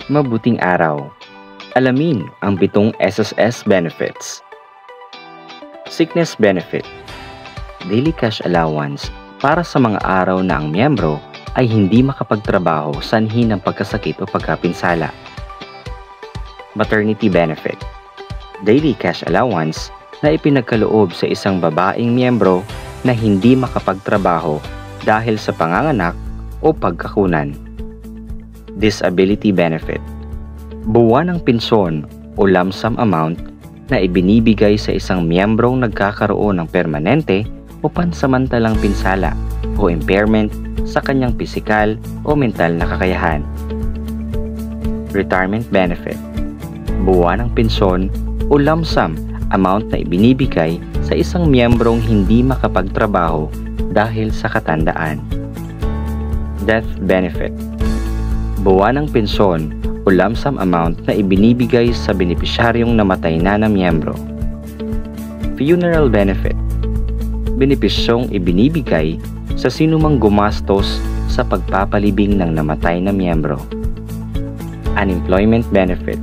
Mabuting araw. Alamin ang 7 SSS benefits. Sickness benefit. Daily cash allowance para sa mga araw na ang miyembro ay hindi makapagtrabaho sanhi ng pagkasakit o pagkapinsala. Maternity benefit. Daily cash allowance na ipinagkaloob sa isang babaeng miyembro na hindi makapagtrabaho dahil sa panganganak o pagkakunan. Disability benefit. Buwan ng pensyon o lump sum amount na ibinibigay sa isang miyembrong nagkakaroon ng permanente o pansamantalang pinsala o impairment sa kanyang pisikal o mental na kakayahan. Retirement benefit. Buwan ng pensyon o lump sum amount na ibinibigay sa isang miyembrong hindi makapagtrabaho dahil sa katandaan. Death benefit. Buwan ng pensyon o lump sum amount na ibinibigay sa benepisyaryong namatay na ng miyembro. Funeral benefit. Benepisyong ibinibigay sa sinumang gumastos sa pagpapalibing ng namatay na miyembro. Unemployment benefit.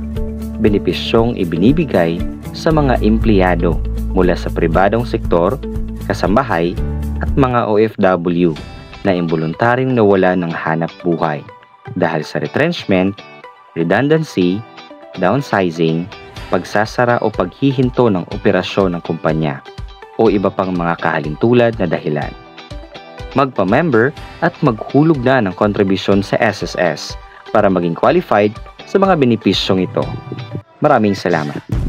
Benepisyong ibinibigay sa mga empleyado mula sa pribadong sektor, kasambahay at mga OFW na imboluntaryong nawala ng hanap buhay dahil sa retrenchment, redundancy, downsizing, pagsasara o paghihinto ng operasyon ng kumpanya o iba pang mga kahalintulad na dahilan. Magpa-member at maghulog na ng kontribusyon sa SSS para maging qualified sa mga benepisyong ito. Maraming salamat.